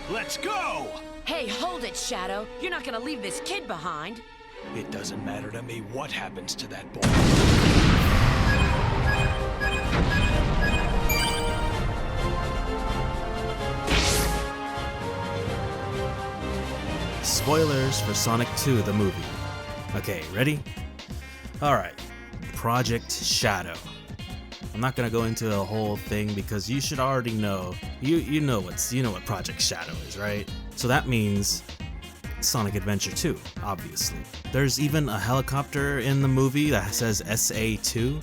Let's go! Hey, hold it, Shadow. You're not gonna leave this kid behind. It doesn't matter to me what happens to that boy. Spoilers for Sonic 2, the movie. Okay, ready? Alright, Project Shadow. I'm not gonna go into the whole thing because you should already know. You know what Project Shadow is, right? So that means Sonic Adventure 2, obviously. There's even a helicopter in the movie that says SA2.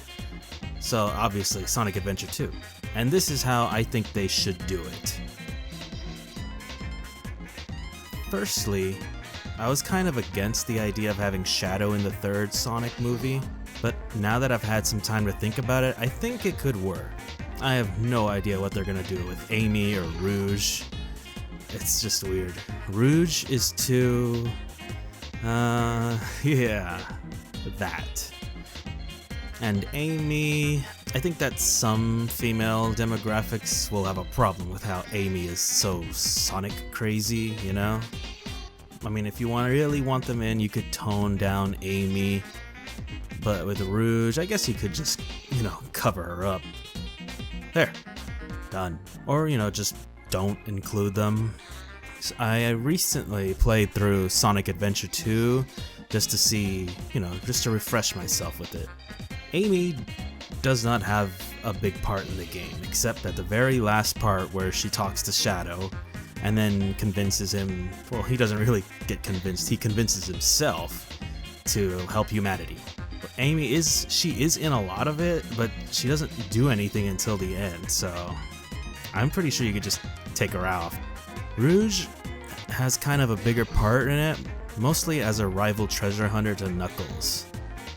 So obviously Sonic Adventure 2. And this is how I think they should do it. Firstly, I was kind of against the idea of having Shadow in the third Sonic movie, but now that I've had some time to think about it, I think it could work. I have no idea what they're gonna do with Amy or Rouge. It's just weird. Rouge is too... yeah, that. And Amy... I think that some female demographics will have a problem with how Amy is so Sonic crazy, you know? I mean, if you really want them in, you could tone down Amy. But with Rouge, I guess you could just, cover her up. There. Done. Or, just don't include them. So I recently played through Sonic Adventure 2 just to see, just to refresh myself with it. Amy does not have a big part in the game, except at the very last part where she talks to Shadow and then convinces him, well, he doesn't really get convinced, he convinces himself to help humanity. But Amy she is in a lot of it, but she doesn't do anything until the end, so I'm pretty sure you could just take her out. Rouge has kind of a bigger part in it, mostly as a rival treasure hunter to Knuckles.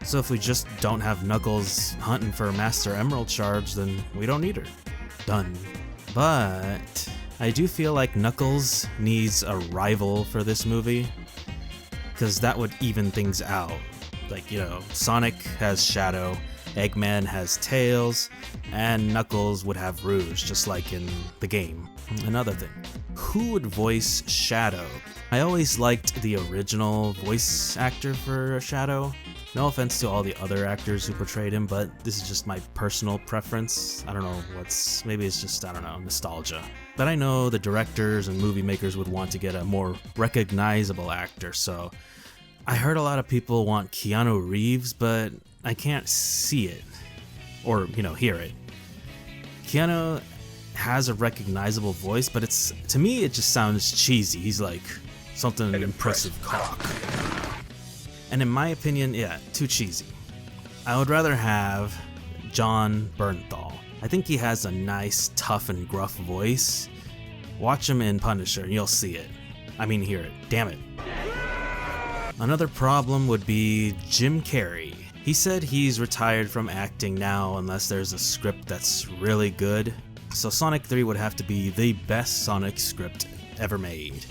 So if we just don't have Knuckles hunting for Master Emerald Shards, then we don't need her. Done. But I do feel like Knuckles needs a rival for this movie, because that would even things out. Like, Sonic has Shadow, Eggman has Tails, and Knuckles would have Rouge, just like in the game. Another thing, who would voice Shadow? I always liked the original voice actor for Shadow. No offense to all the other actors who portrayed him, but this is just my personal preference. I don't know maybe it's just, nostalgia. But I know the directors and movie makers would want to get a more recognizable actor, so I heard a lot of people want Keanu Reeves, but I can't see it, or, hear it. Keanu has a recognizable voice, but to me, it just sounds cheesy. He's like something impressive cock. And in my opinion, yeah, too cheesy. I would rather have Jon Bernthal. I think he has a nice, tough, and gruff voice. Watch him in Punisher and you'll see it. Hear it. Damn it. Another problem would be Jim Carrey. He said he's retired from acting now unless there's a script that's really good. So Sonic 3 would have to be the best Sonic script ever made.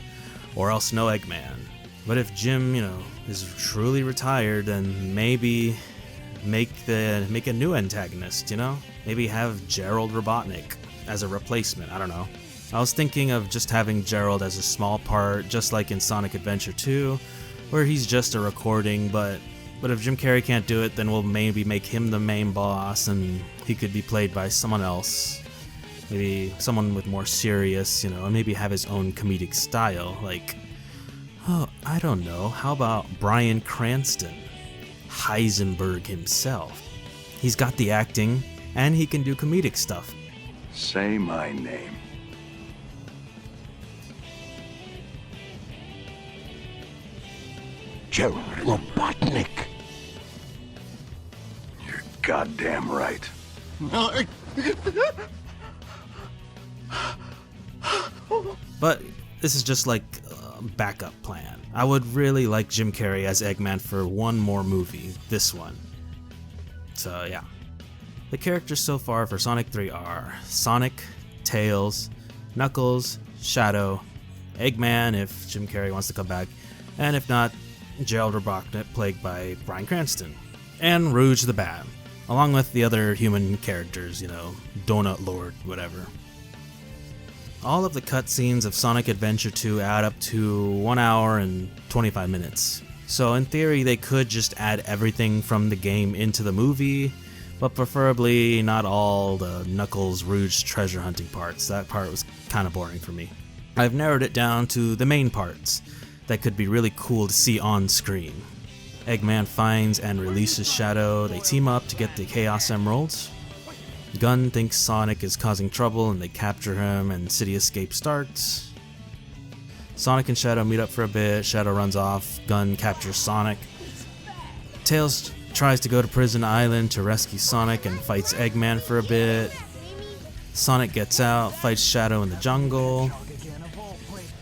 Or else no Eggman. But if Jim, is truly retired, then maybe make a new antagonist, Maybe have Gerald Robotnik as a replacement, I don't know. I was thinking of just having Gerald as a small part, just like in Sonic Adventure 2, where he's just a recording, but if Jim Carrey can't do it, then we'll maybe make him the main boss, and he could be played by someone else. Maybe someone with more serious, and maybe have his own comedic style, like... Oh, I don't know. How about Bryan Cranston? Heisenberg himself. He's got the acting, and he can do comedic stuff. Say my name. Gerald Robotnik. You're goddamn right. But this is just like a backup plan. I would really like Jim Carrey as Eggman for one more movie, this one. So yeah. The characters so far for Sonic 3 are Sonic, Tails, Knuckles, Shadow, Eggman if Jim Carrey wants to come back, and if not, Gerald Robotnik played by Bryan Cranston, and Rouge the Bat, along with the other human characters, Donut Lord, whatever. All of the cutscenes of Sonic Adventure 2 add up to 1 hour and 25 minutes. So in theory, they could just add everything from the game into the movie, but preferably not all the Knuckles Rouge treasure hunting parts. That part was kind of boring for me. I've narrowed it down to the main parts that could be really cool to see on screen. Eggman finds and releases Shadow. They team up to get the Chaos Emeralds. Gun thinks Sonic is causing trouble and they capture him, and City Escape starts. Sonic and Shadow meet up for a bit. Shadow runs off. Gun captures Sonic. Tails tries to go to Prison Island to rescue Sonic and fights Eggman for a bit. Sonic gets out, fights Shadow in the jungle.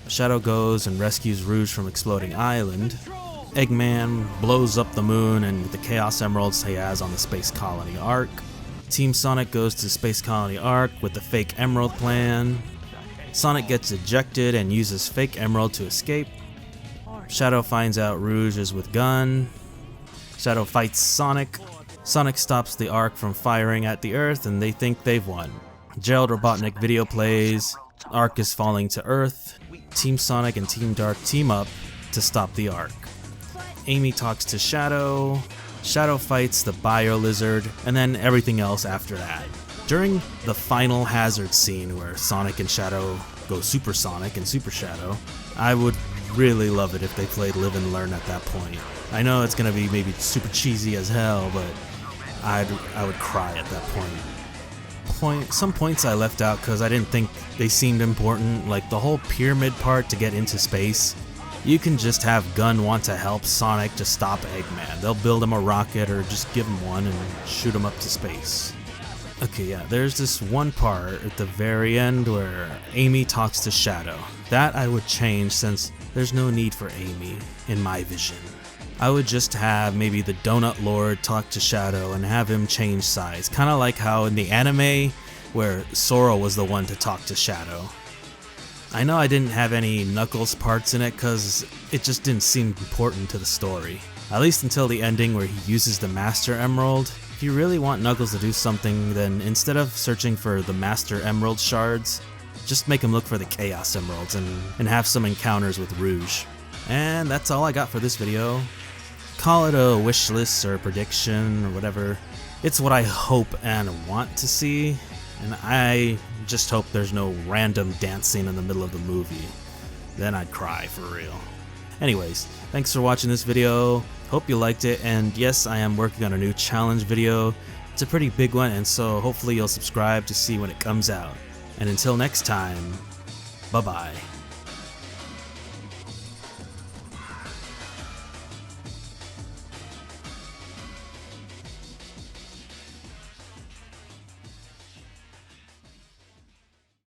Shadow goes and rescues Rouge from Exploding Island. Eggman blows up the moon and the Chaos Emeralds he has on the Space Colony Ark. Team Sonic goes to Space Colony Ark with the fake Emerald plan. Sonic gets ejected and uses fake Emerald to escape. Shadow finds out Rouge is with Gun. Shadow fights Sonic. Sonic stops the Ark from firing at the Earth and they think they've won. Gerald Robotnik video plays. Ark is falling to Earth. Team Sonic and Team Dark team up to stop the Ark. Amy talks to Shadow. Shadow fights the Bio Lizard, and then everything else after that. During the final hazard scene where Sonic and Shadow go Super Sonic and Super Shadow, I would really love it if they played Live and Learn at that point. I know it's gonna be maybe super cheesy as hell, but I would cry at that point. Some points I left out because I didn't think they seemed important, like the whole pyramid part to get into space. You can just have Gun want to help Sonic to stop Eggman. They'll build him a rocket or just give him one and shoot him up to space. Okay, yeah, there's this one part at the very end where Amy talks to Shadow. That I would change since there's no need for Amy in my vision. I would just have maybe the Donut Lord talk to Shadow and have him change size. Kind of like how in the anime where Sora was the one to talk to Shadow. I know I didn't have any Knuckles parts in it because it just didn't seem important to the story. At least until the ending where he uses the Master Emerald. If you really want Knuckles to do something, then instead of searching for the Master Emerald shards, just make him look for the Chaos Emeralds and have some encounters with Rouge. And that's all I got for this video. Call it a wish list or prediction or whatever. It's what I hope and want to see. And I just hope there's no random dancing in the middle of the movie. Then I'd cry for real. Anyways, thanks for watching this video. Hope you liked it, and yes, I am working on a new challenge video. It's a pretty big one, and so hopefully you'll subscribe to see when it comes out. And until next time, bye-bye.